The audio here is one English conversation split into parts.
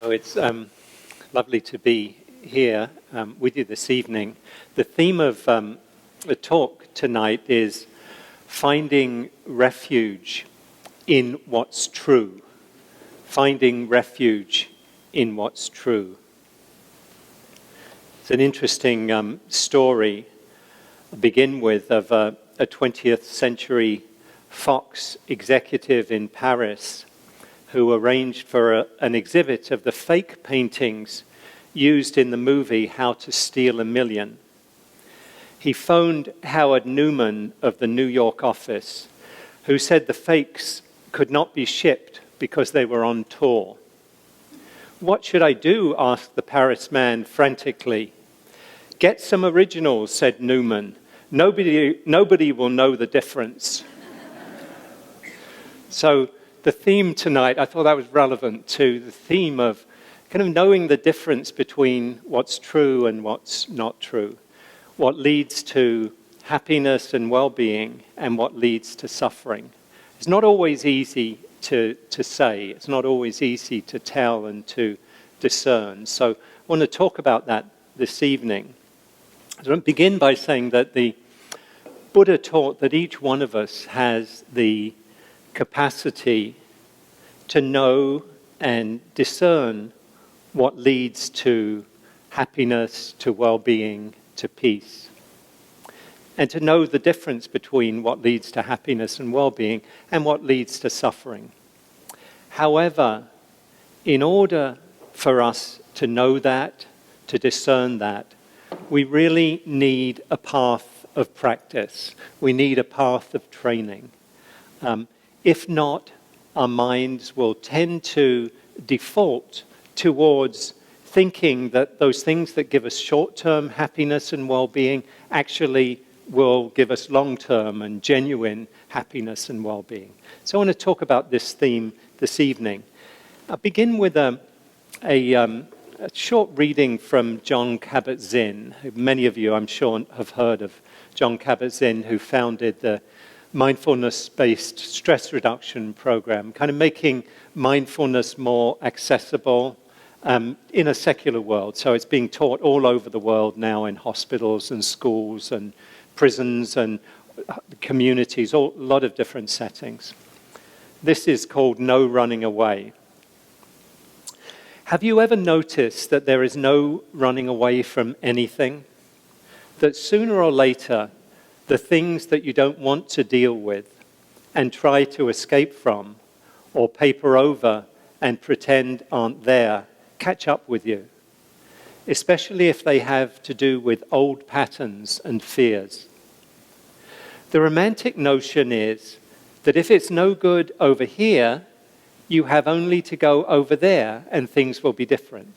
Oh, it's lovely to be here with you this evening. The theme of the talk tonight is finding refuge in what's true. Finding refuge in what's true. It's an interesting story to begin with of a 20th century Fox executive in Paris who arranged for an exhibit of the fake paintings used in the movie How to Steal a Million. He phoned Howard Newman of the New York office, who said the fakes could not be shipped because they were on tour. "What should I do?" asked the Paris man frantically. "Get some originals," said Newman. Nobody will know the difference." So the theme tonight, I thought that was relevant to the theme of kind of knowing the difference between what's true and what's not true, what leads to happiness and well-being and what leads to suffering. It's not always easy to say, it's not always easy to tell and to discern. So I want to talk about that this evening. I want to begin by saying that the Buddha taught that each one of us has the capacity to know and discern what leads to happiness, to well-being, to peace. And to know the difference between what leads to happiness and well-being and what leads to suffering. However, in order for us to know that, to discern that, we really need a path of practice. We need a path of training. If not, our minds will tend to default towards thinking that those things that give us short-term happiness and well-being actually will give us long-term and genuine happiness and well-being. So I want to talk about this theme this evening. I'll begin with a short reading from Jon Kabat-Zinn. Many of you, I'm sure, have heard of Jon Kabat-Zinn, who founded the mindfulness-based stress reduction program, kind of making mindfulness more accessible in a secular world. So it's being taught all over the world now in hospitals and schools and prisons and communities, a lot of different settings. This is called No Running Away. Have you ever noticed that there is no running away from anything? That sooner or later, the things that you don't want to deal with and try to escape from or paper over and pretend aren't there catch up with you, especially if they have to do with old patterns and fears. The romantic notion is that if it's no good over here, you have only to go over there and things will be different.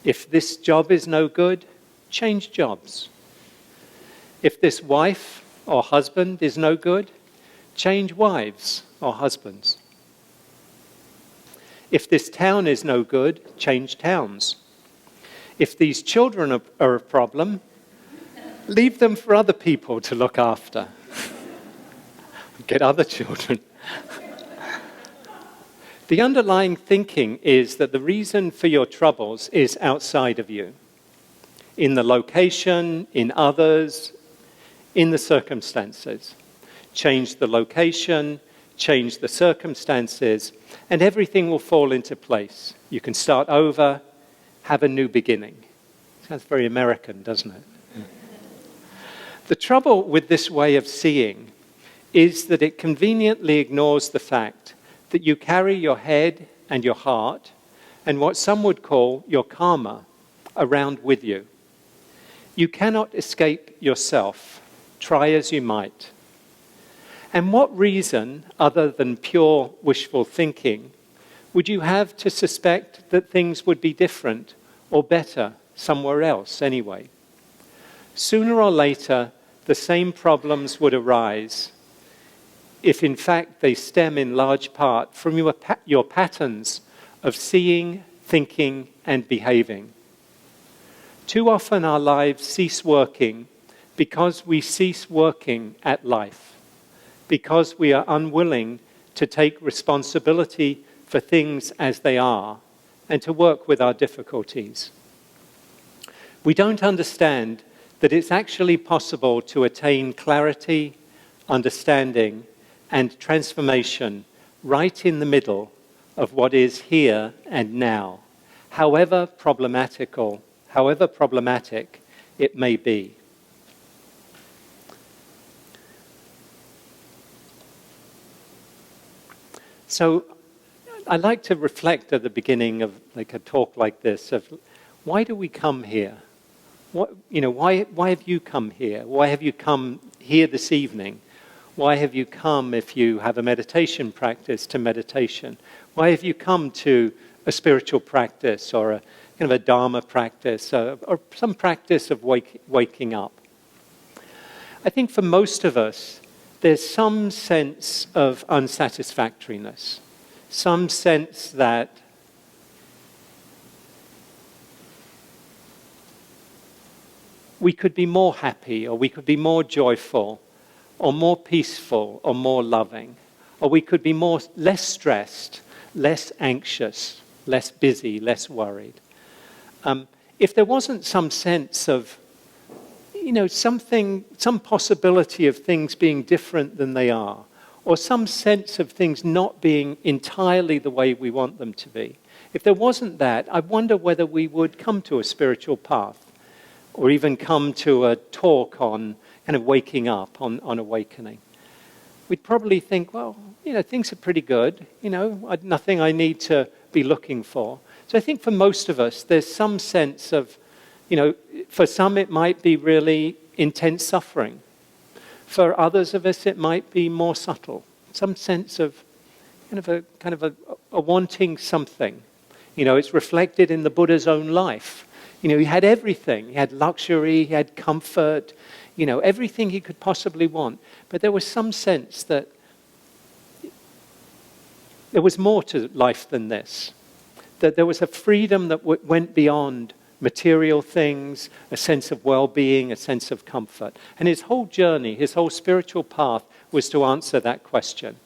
If this job is no good, change jobs. If this wife or husband is no good, change wives or husbands. If this town is no good, change towns. If these children are a problem, leave them for other people to look after. Get other children. The underlying thinking is that the reason for your troubles is outside of you, in the location, in others, in the circumstances. Change the location, change the circumstances, and everything will fall into place. You can start over, have a new beginning. Sounds very American, doesn't it? The trouble with this way of seeing is that it conveniently ignores the fact that you carry your head and your heart and what some would call your karma around with you. You cannot escape yourself, try as you might. And what reason, other than pure wishful thinking, would you have to suspect that things would be different or better somewhere else anyway? Sooner or later, the same problems would arise if in fact they stem in large part from your patterns of seeing, thinking, and behaving. Too often our lives cease working because we cease working at life, because we are unwilling to take responsibility for things as they are and to work with our difficulties. We don't understand that it's actually possible to attain clarity, understanding, and transformation right in the middle of what is here and now, however problematic it may be. So I like to reflect at the beginning of like a talk like this of why do we come here? Why have you come here? Why have you come here this evening? Why have you come, if you have a meditation practice, to meditation? Why have you come to a spiritual practice or a kind of a Dharma practice or some practice of waking up? I think for most of us, there's some sense of unsatisfactoriness, some sense that we could be more happy, or we could be more joyful, or more peaceful, or more loving, or we could be less stressed, less anxious, less busy, less worried. If there wasn't some sense of, some possibility of things being different than they are, or some sense of things not being entirely the way we want them to be, if there wasn't that, I wonder whether we would come to a spiritual path, or even come to a talk on kind of waking up, on awakening. We'd probably think, well, things are pretty good, nothing I need to be looking for. So I think for most of us, there's some sense of, for some it might be really intense suffering. For others of us, it might be more subtle, some sense of kind of a wanting something. It's reflected in the Buddha's own life. He had everything. He had luxury, he had comfort, everything he could possibly want. But there was some sense that there was more to life than this. That there was a freedom that went beyond material things, a sense of well-being, a sense of comfort. And his whole journey, his whole spiritual path was to answer that question.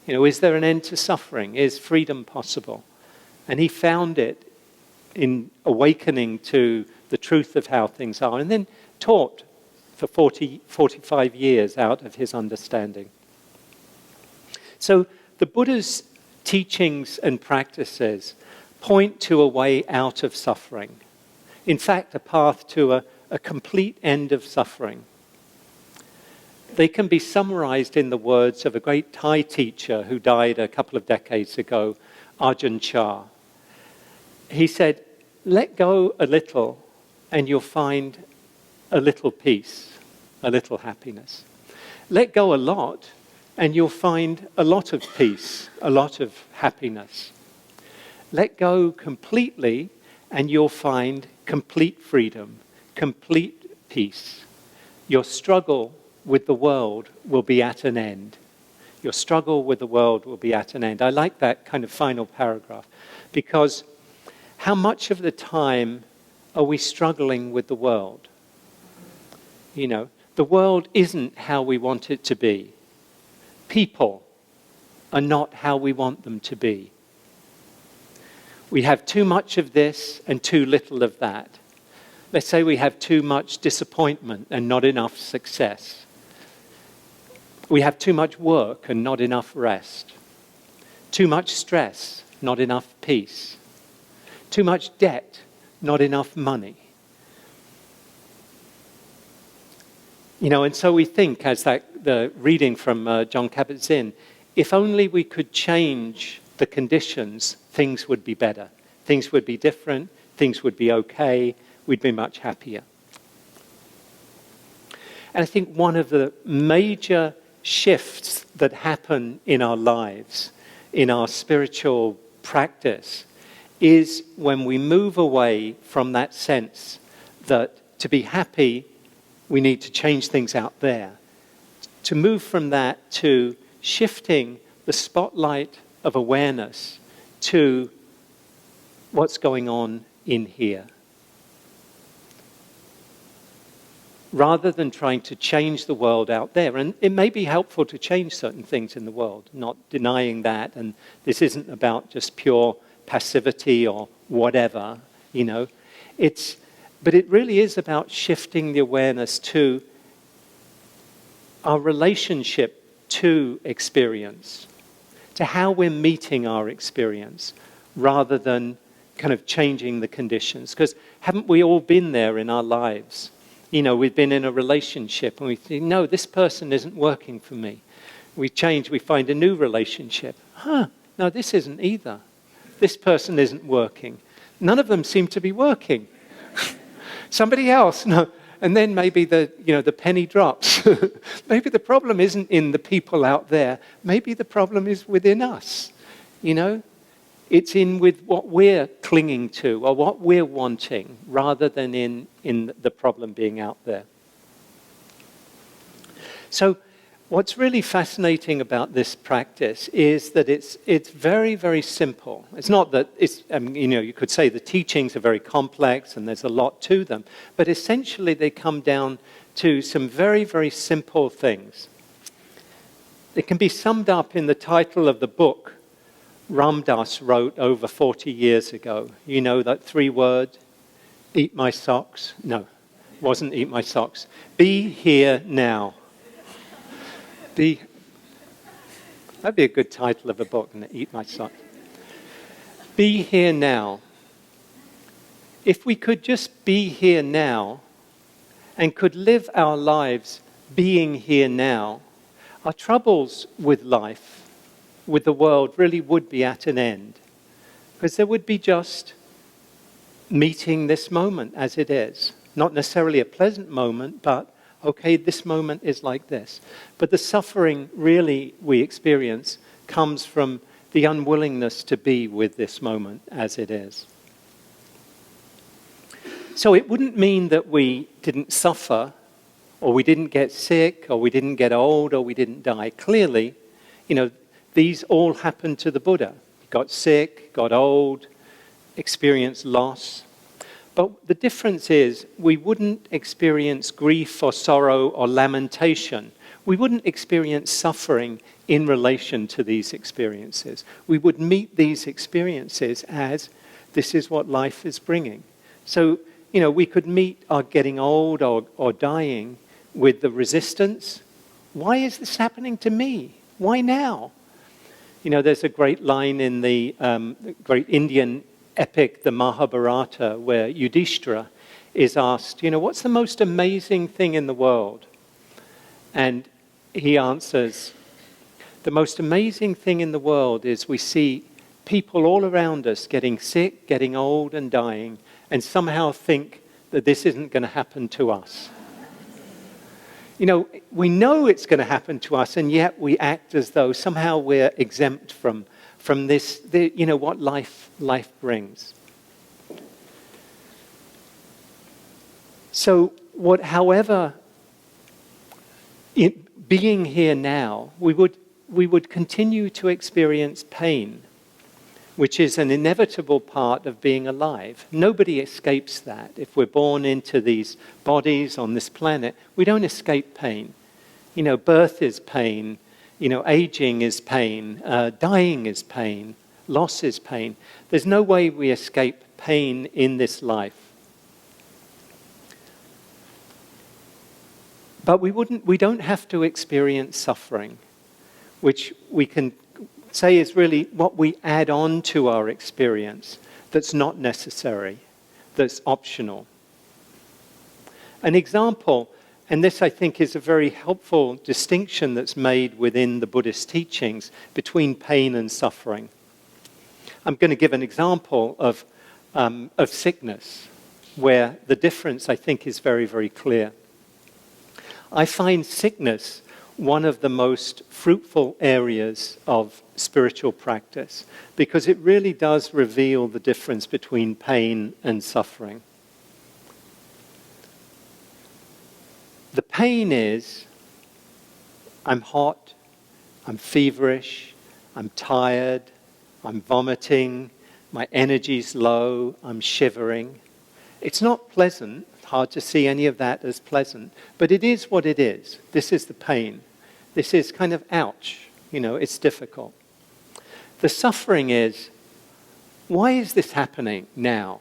Is there an end to suffering? Is freedom possible? And he found it in awakening to the truth of how things are, and then taught for 45 years out of his understanding. So the Buddha's teachings and practices point to a way out of suffering. In fact, a path to a complete end of suffering. They can be summarized in the words of a great Thai teacher who died a couple of decades ago, Ajahn Chah. He said, let go a little and you'll find a little peace, a little happiness. Let go a lot and you'll find a lot of peace, a lot of happiness. Let go completely and you'll find complete freedom, complete peace. Your struggle with the world will be at an end. Your struggle with the world will be at an end. I like that kind of final paragraph because how much of the time are we struggling with the world? The world isn't how we want it to be. People are not how we want them to be. We have too much of this and too little of that. Let's say we have too much disappointment and not enough success. We have too much work and not enough rest. Too much stress, not enough peace. Too much debt, not enough money. And so we think, as the reading from John Kabat-Zinn, if only we could change the conditions, things would be better. Things would be different, things would be okay, we'd be much happier. And I think one of the major shifts that happen in our lives, in our spiritual practice, is when we move away from that sense that to be happy, we need to change things out there. To move from that to shifting the spotlight of awareness to what's going on in here. Rather than trying to change the world out there. And it may be helpful to change certain things in the world, not denying that. And this isn't about just pure passivity or whatever, but it really is about shifting the awareness to our relationship to experience, to how we're meeting our experience, rather than kind of changing the conditions. Because haven't we all been there in our lives? We've been in a relationship and we think, no, this person isn't working for me. We change, we find a new relationship. No, this isn't either. This person isn't working. None of them seem to be working. Somebody else, no. And then maybe the penny drops. Maybe the problem isn't in the people out there. Maybe the problem is within us. It's in with what we're clinging to or what we're wanting, rather than in the problem being out there. So what's really fascinating about this practice is that it's very, very simple. It's not that you could say the teachings are very complex and there's a lot to them, but essentially they come down to some very, very simple things. It can be summed up in the title of the book Ram Dass wrote over 40 years ago. That 3-word, eat my socks? No, it wasn't eat my socks. Be here now. That'd be a good title of a book, and eat my socks. Be here now. If we could just be here now and could live our lives being here now, our troubles with life, with the world, really would be at an end. Because there would be just meeting this moment as it is. Not necessarily a pleasant moment, but okay, this moment is like this. But the suffering really we experience comes from the unwillingness to be with this moment as it is. So it wouldn't mean that we didn't suffer, or we didn't get sick, or we didn't get old, or we didn't die. Clearly, these all happened to the Buddha. He got sick, got old, experienced loss. But the difference is we wouldn't experience grief or sorrow or lamentation. We wouldn't experience suffering in relation to these experiences. We would meet these experiences as this is what life is bringing. So, we could meet our getting old or dying with the resistance. Why is this happening to me? Why now? There's a great line in the great Indian epic, the Mahabharata, where Yudhishthira is asked, what's the most amazing thing in the world? And he answers, the most amazing thing in the world is we see people all around us getting sick, getting old and dying, and somehow think that this isn't going to happen to us. We know it's going to happen to us, and yet we act as though somehow we're exempt from this, what life brings. So, however, being here now, we would continue to experience pain, which is an inevitable part of being alive. Nobody escapes that. If we're born into these bodies on this planet, we don't escape pain. Birth is pain, aging is pain, dying is pain, loss is pain. There's no way we escape pain in this life. But we don't have to experience suffering, which we can say is really what we add on to our experience that's not necessary, that's optional. An example, and this I think is a very helpful distinction that's made within the Buddhist teachings between pain and suffering. I'm going to give an example of sickness, where the difference I think is very, very clear. I find sickness one of the most fruitful areas of spiritual practice, because it really does reveal the difference between pain and suffering. The pain is, I'm hot, I'm feverish, I'm tired, I'm vomiting, my energy's low, I'm shivering. It's not pleasant, hard to see any of that as pleasant, but it is what it is. This is the pain. This is kind of ouch, it's difficult. The suffering is, Why is this happening now?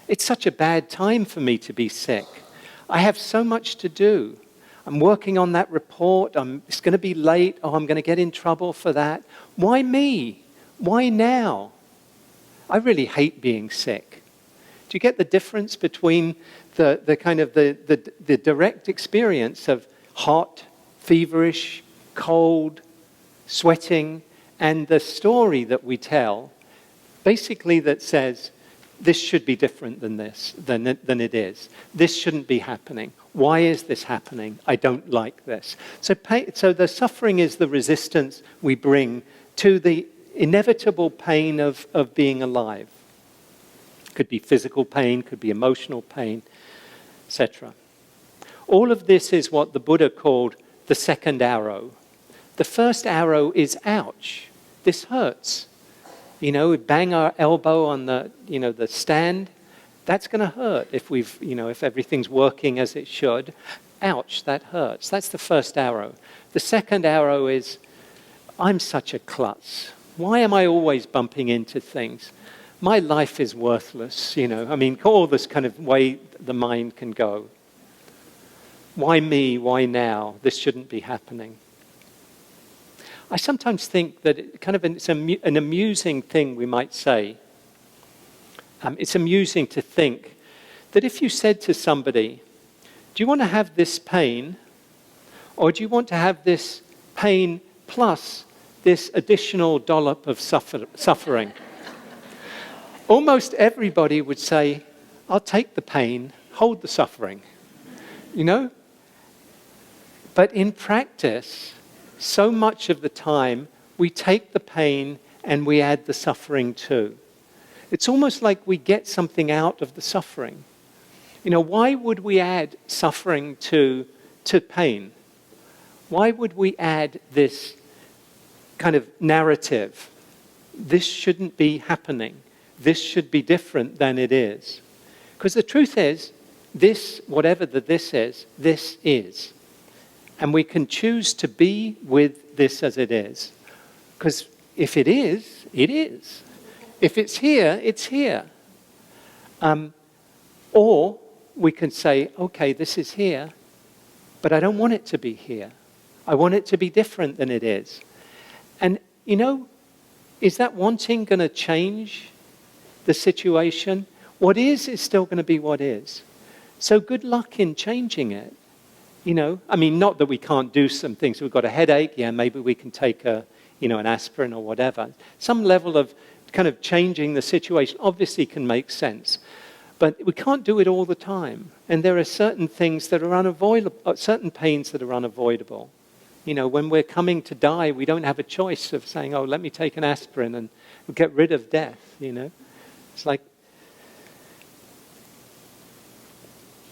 It's such a bad time for me to be sick. I have so much to do. I'm working on that report. It's going to be late. Oh, I'm going to get in trouble for that. Why me? Why now? I really hate being sick. Do you get the difference between the kind of the direct experience of hot, feverish, cold, sweating, and the story that we tell, basically that says, this should be different than than it is. This shouldn't be happening. Why is this happening? I don't like this. So the suffering is the resistance we bring to the inevitable pain of being alive. Could be physical pain, could be emotional pain, etc. All of this is what the Buddha called the second arrow. The first arrow is ouch. This hurts. We bang our elbow on the stand. That's going to hurt if everything's working as it should. Ouch, that hurts. That's the first arrow. The second arrow is, I'm such a klutz. Why am I always bumping into things? My life is worthless, all this kind of way the mind can go. Why me? Why now? This shouldn't be happening. I sometimes think that it's an amusing thing we might say. It's amusing to think that if you said to somebody, do you want to have this pain, or do you want to have this pain plus this additional dollop of suffering? Almost everybody would say, I'll take the pain, hold the suffering. But in practice, so much of the time, we take the pain and we add the suffering too. It's almost like we get something out of the suffering. Why would we add suffering to pain? Why would we add this kind of narrative? This shouldn't be happening. This should be different than it is. Because the truth is, this, whatever the this is. And we can choose to be with this as it is. Because if it is, it is. If it's here, it's here. Or we can say, okay, this is here, but I don't want it to be here. I want it to be different than it is. And, is that wanting going to change the situation? What is still going to be what is. So good luck in changing it. Not that we can't do some things. We've got a headache, maybe we can take an aspirin or whatever. Some level of kind of changing the situation obviously can make sense. But we can't do it all the time. And there are certain things that are unavoidable, certain pains that are unavoidable. When we're coming to die, we don't have a choice of saying, oh, let me take an aspirin and get rid of death, It's like...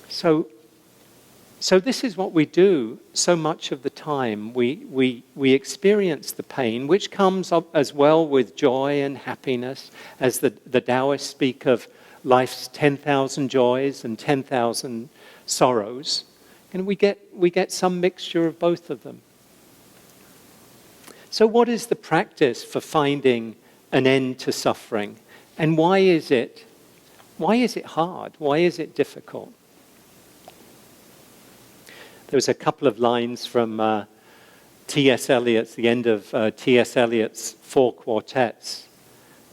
So this is what we do so much of the time. We experience the pain, which comes up as well with joy and happiness, as the Taoists speak of life's 10,000 joys and 10,000 sorrows. And we get some mixture of both of them. So what is the practice for finding an end to suffering? And why is it hard? Why is it difficult? There was a couple of lines from T.S. Eliot's, the end of T.S. Eliot's 4 quartets.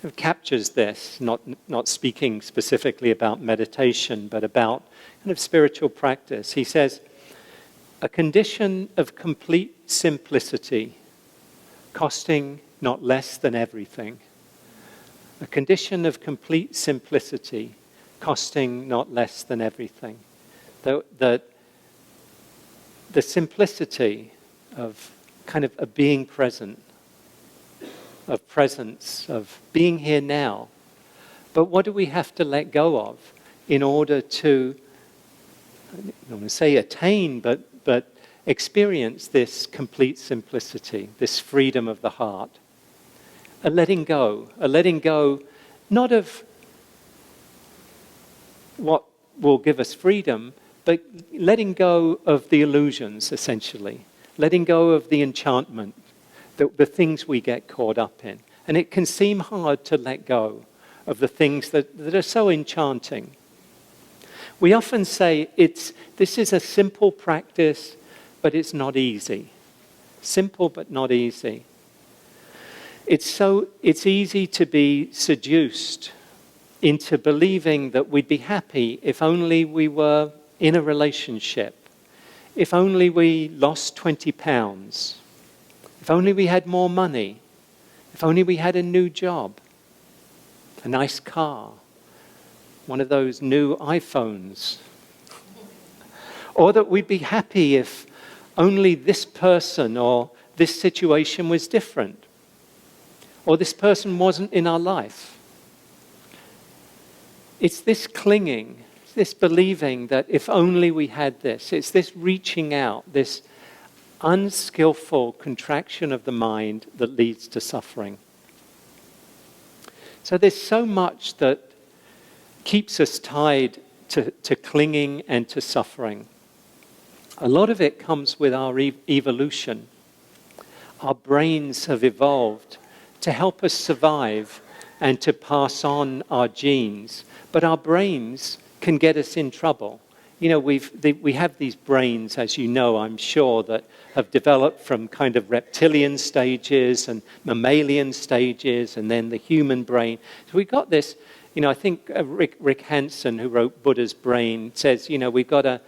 It captures this, not speaking specifically about meditation, but about kind of spiritual practice. He says, a condition of complete simplicity, costing not less than everything. A condition of complete simplicity, costing not less than everything. The simplicity of kind of being present, of presence, of being here now. But what do we have to let go of in order to, I don't want to say attain, but experience this complete simplicity, this freedom of the heart? A letting go not of what will give us freedom, but letting go of the illusions, essentially. Letting go of the enchantment, the things we get caught up in. And it can seem hard to let go of the things that are so enchanting. We often say this is a simple practice, but it's not easy. Simple but not easy. It's easy to be seduced into believing that we'd be happy if only we were in a relationship, if only we lost 20 pounds, if only we had more money, if only we had a new job, a nice car, one of those new iPhones, or that we'd be happy if only this person or this situation was different, or this person wasn't in our life. It's this clinging, this believing that if only we had this, it's this reaching out, this unskillful contraction of the mind that leads to suffering. So there's so much that keeps us tied to clinging and to suffering. A lot of it comes with our evolution. Our brains have evolved to help us survive and to pass on our genes. But our brains can get us in trouble. You know, we have these brains, as you know, I'm sure, that have developed from kind of reptilian stages and mammalian stages and then the human brain. So we've got this, you know, I think Rick Hansen, who wrote Buddha's Brain, says, you know, we've got a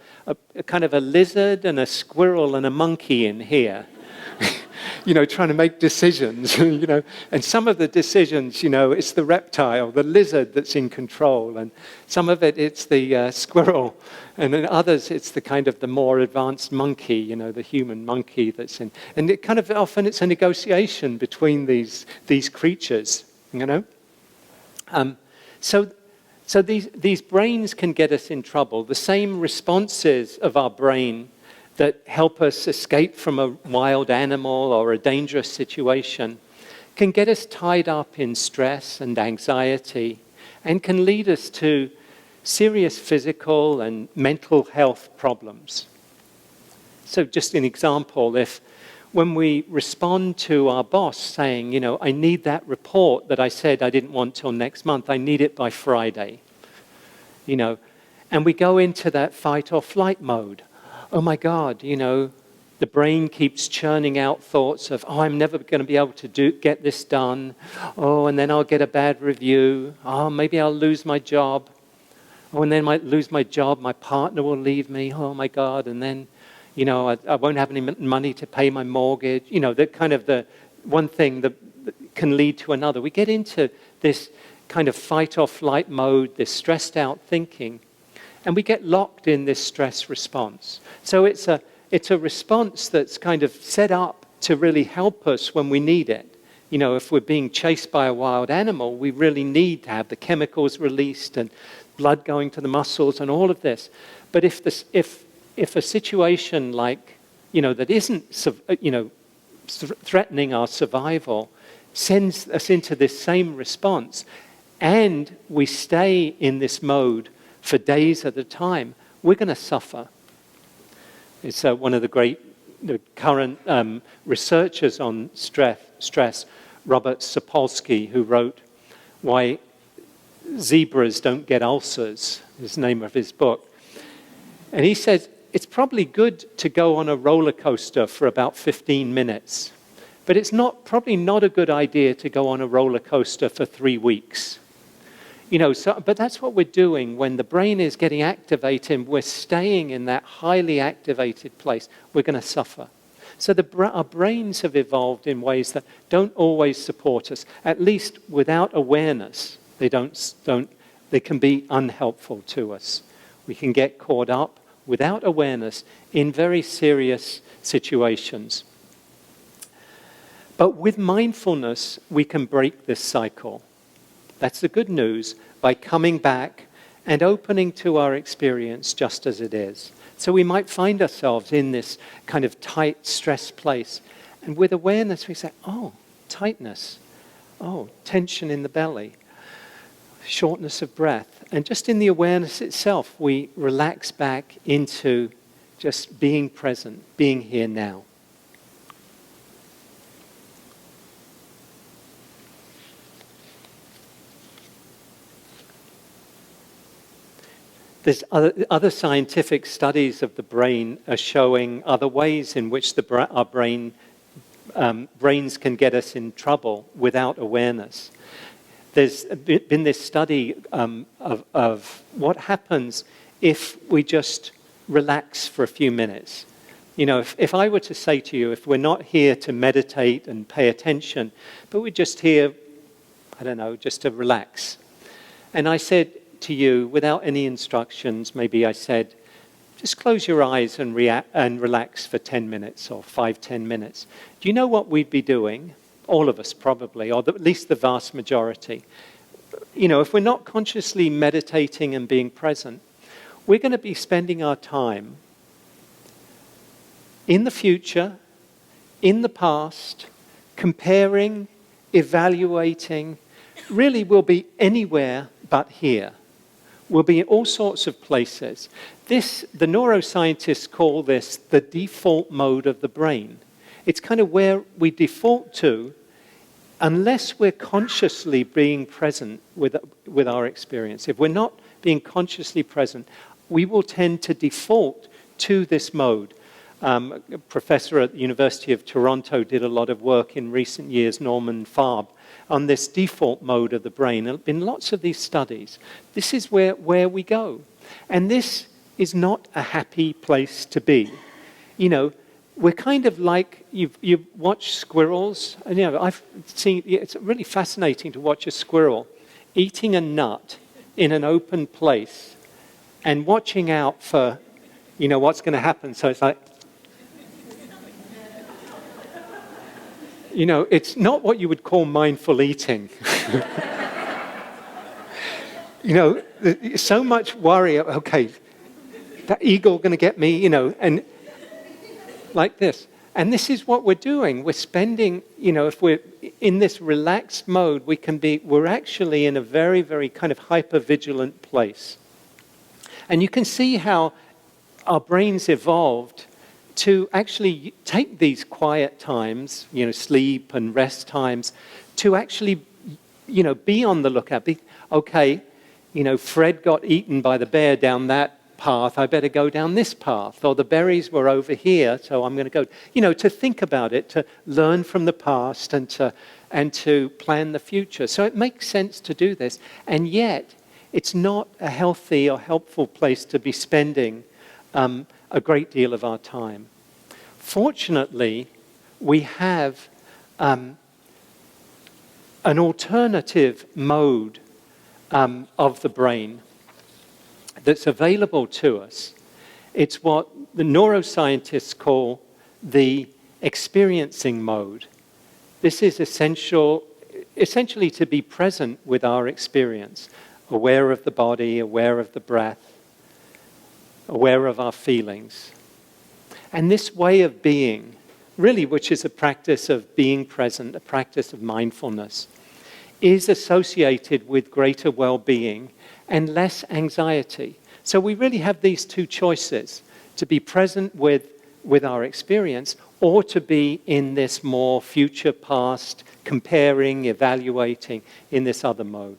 kind of a lizard and a squirrel and a monkey in here. You know, trying to make decisions, you know. And some of the decisions, you know, it's the reptile, the lizard that's in control. And some of it's the squirrel. And in others, it's the kind of the more advanced monkey, you know, the human monkey that's in. And it kind of often it's a negotiation between these creatures, you know. So these brains can get us in trouble. The same responses of our brain that help us escape from a wild animal or a dangerous situation can get us tied up in stress and anxiety and can lead us to serious physical and mental health problems. So just an example, if when we respond to our boss saying, you know, I need that report that I said I didn't want till next month, I need it by Friday, you know, and we go into that fight or flight mode. Oh my God, you know, the brain keeps churning out thoughts of, oh, I'm never going to be able to get this done. Oh, and then I'll get a bad review. Oh, maybe I'll lose my job. Oh, and then I might lose my job. My partner will leave me. Oh my God. And then, you know, I won't have any money to pay my mortgage. You know, that kind of the one thing that can lead to another. We get into this kind of fight or flight mode, this stressed out thinking. And we get locked in this stress response. So it's a response that's kind of set up to really help us when we need it. You know, if we're being chased by a wild animal, we really need to have the chemicals released and blood going to the muscles and all of this. But if a situation like, you know, that isn't, you know, threatening our survival sends us into this same response, and we stay in this mode for days at a time, we're going to suffer. It's one of the current researchers on stress, Robert Sapolsky, who wrote Why Zebras Don't Get Ulcers, is the name of his book. And he says, it's probably good to go on a roller coaster for about 15 minutes, but it's probably not a good idea to go on a roller coaster for 3 weeks. You know, but that's what we're doing when the brain is getting activated. We're staying in that highly activated place. We're going to suffer. So our brains have evolved in ways that don't always support us. At least without awareness, they can be unhelpful to us. We can get caught up without awareness in very serious situations. But with mindfulness, we can break this cycle. That's the good news, by coming back and opening to our experience just as it is. So we might find ourselves in this kind of tight, stressed place. And with awareness, we say, oh, tightness. Oh, tension in the belly. Shortness of breath. And just in the awareness itself, we relax back into just being present, being here now. There's other scientific studies of the brain are showing other ways in which our brains can get us in trouble without awareness. There's been this study of what happens if we just relax for a few minutes. You know, if I were to say to you, if we're not here to meditate and pay attention, but we're just here, I don't know, just to relax. And I said to you, without any instructions, maybe I said, just close your eyes and relax for 10 minutes or 5-10 minutes. Do you know what we'd be doing? All of us probably, or at least the vast majority. You know, if we're not consciously meditating and being present, we're going to be spending our time in the future, in the past, comparing, evaluating. Really, we'll be anywhere but here. We'll be in all sorts of places. The neuroscientists call this the default mode of the brain. It's kind of where we default to unless we're consciously being present with our experience. If we're not being consciously present, we will tend to default to this mode. A professor at the University of Toronto did a lot of work in recent years, Norman Farb, on this default mode of the brain. There have been lots of these studies. This is where we go. And this is not a happy place to be. You know, we're kind of like, you've watched squirrels, and you know, I've seen, it's really fascinating to watch a squirrel eating a nut in an open place and watching out for, you know, what's going to happen. So it's like, you know, it's not what you would call mindful eating. You know, so much worry, okay, that eagle going to get me, you know, and like this. And this is what we're doing. We're spending, you know, if we're in this relaxed mode, we're actually in a very, very kind of hyper-vigilant place. And you can see how our brains evolved to actually take these quiet times, you know, sleep and rest times, to actually, you know, be on the lookout. Okay, you know, Fred got eaten by the bear down that path, I better go down this path. Or the berries were over here, so I'm going to go. You know, to think about it, to learn from the past and to plan the future. So it makes sense to do this. And yet, it's not a healthy or helpful place to be spending a great deal of our time. Fortunately, we have an alternative mode of the brain that's available to us. It's what the neuroscientists call the experiencing mode. This is essentially to be present with our experience, aware of the body, aware of the breath, aware of our feelings. And this way of being, really, which is a practice of being present, a practice of mindfulness, is associated with greater well-being and less anxiety. So we really have these two choices, to be present with our experience or to be in this more future past, comparing, evaluating in this other mode.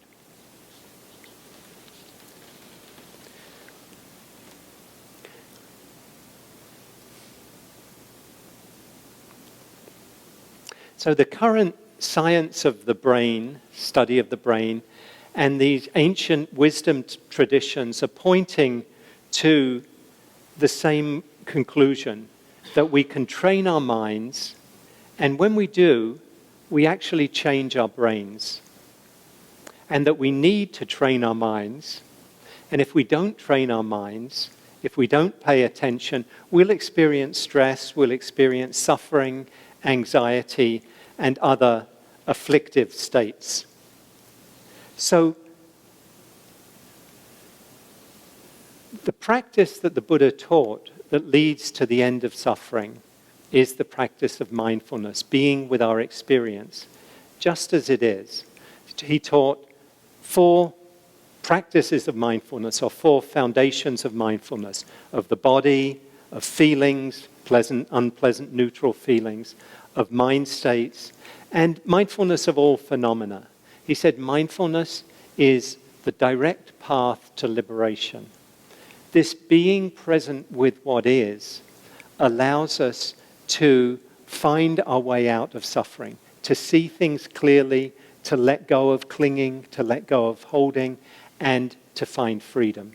So the current science of the brain, study of the brain, and these ancient wisdom traditions are pointing to the same conclusion, that we can train our minds, and when we do, we actually change our brains. And that we need to train our minds, and if we don't train our minds, if we don't pay attention, we'll experience stress, we'll experience suffering, anxiety, and other afflictive states. So, the practice that the Buddha taught that leads to the end of suffering is the practice of mindfulness, being with our experience, just as it is. He taught 4 practices of mindfulness, or 4 foundations of mindfulness, of the body, of feelings, pleasant, unpleasant, neutral feelings, of mind states, and mindfulness of all phenomena. He said mindfulness is the direct path to liberation. this being present with what is allows us to find our way out of suffering, to see things clearly, to let go of clinging, to let go of holding, and to find freedom.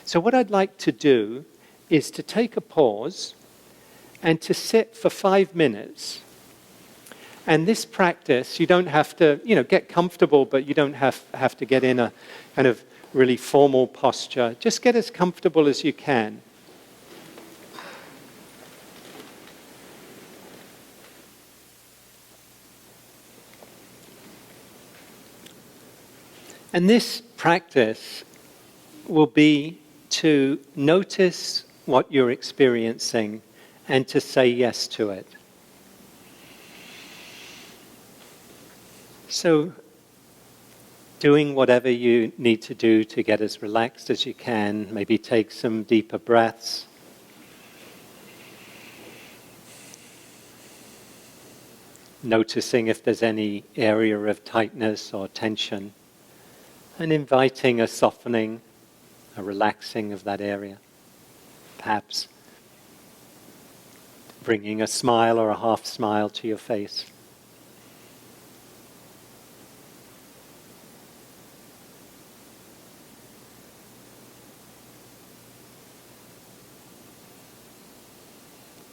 So what I'd like to do is to take a pause and to sit for 5 minutes. And this practice, you don't have to, get comfortable, but you don't have to get in a kind of really formal posture. Just get as comfortable as you can. And this practice will be to notice what you're experiencing and to say yes to it. So, doing whatever you need to do to get as relaxed as you can, maybe take some deeper breaths. Noticing if there's any area of tightness or tension, and inviting a softening, a relaxing of that area. Perhaps bringing a smile or a half smile to your face.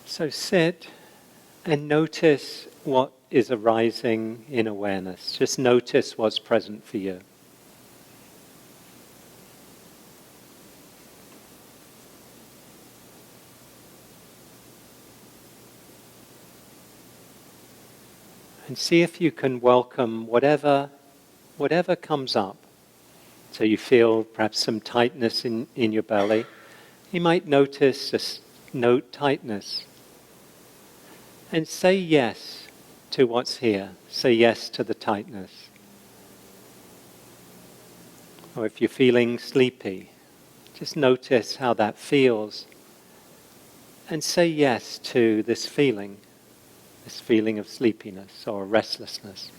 So sit and notice what is arising in awareness. Just notice what's present for you. And see if you can welcome whatever comes up. So you feel perhaps some tightness in your belly. You might notice note tightness. And say yes to what's here. Say yes to the tightness. Or if you're feeling sleepy, just notice how that feels. And say yes to this feeling of sleepiness or restlessness.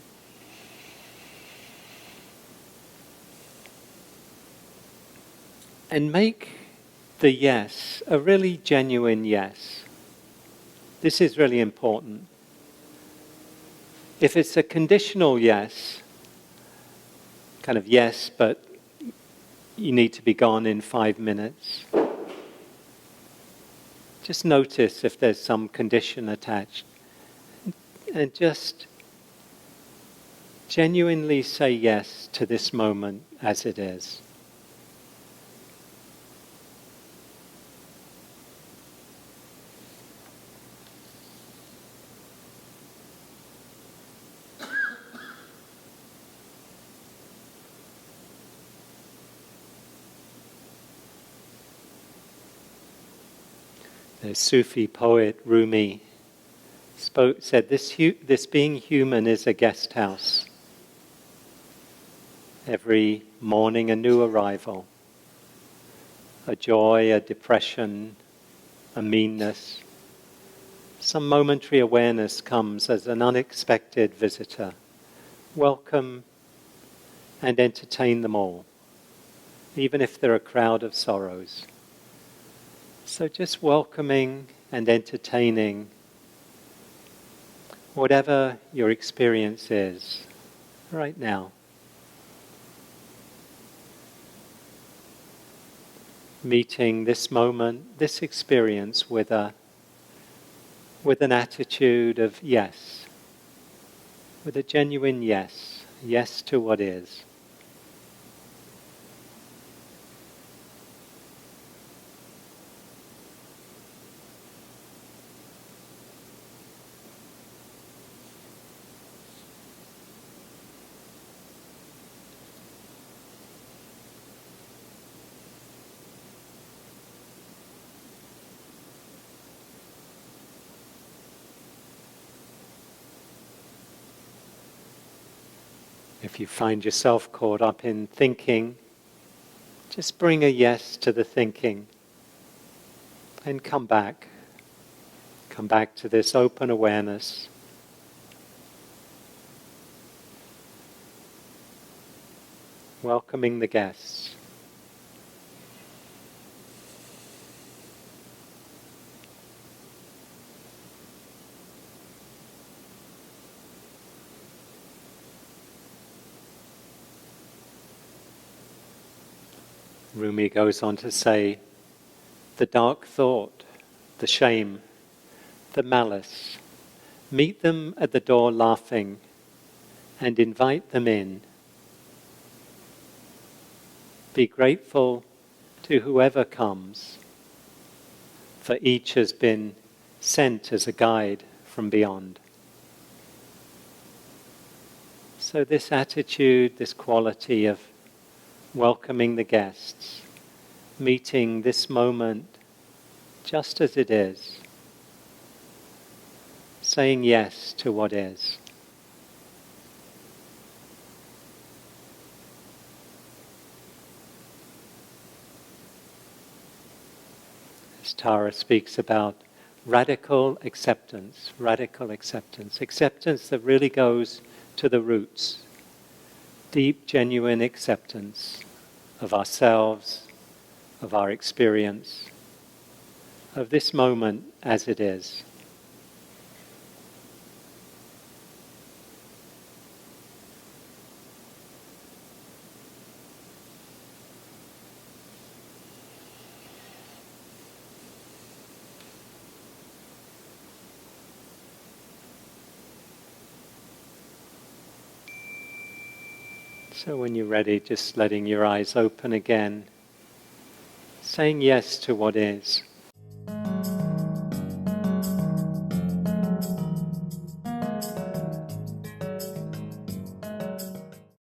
And make the yes a really genuine yes. This is really important. If it's a conditional yes, kind of yes, but you need to be gone in 5 minutes, just notice if there's some condition attached. And just genuinely say yes to this moment as it is. The Sufi poet Rumi said, this being human is a guest house. Every morning a new arrival. A joy, a depression, a meanness. Some momentary awareness comes as an unexpected visitor. Welcome and entertain them all, even if they're a crowd of sorrows. So just welcoming and entertaining whatever your experience is right now. Meeting this moment, this experience with an attitude of yes, with a genuine yes, yes to what is. If you find yourself caught up in thinking, just bring a yes to the thinking and come back. Come back to this open awareness. Welcoming the guests. Rumi goes on to say, the dark thought, the shame, the malice, meet them at the door laughing and invite them in. Be grateful to whoever comes, for each has been sent as a guide from beyond. So this attitude, this quality of welcoming the guests, meeting this moment just as it is, saying yes to what is. As Tara speaks about radical acceptance that really goes to the roots, deep, genuine acceptance of ourselves, of our experience, of this moment as it is. So when you're ready, just letting your eyes open again, saying yes to what is.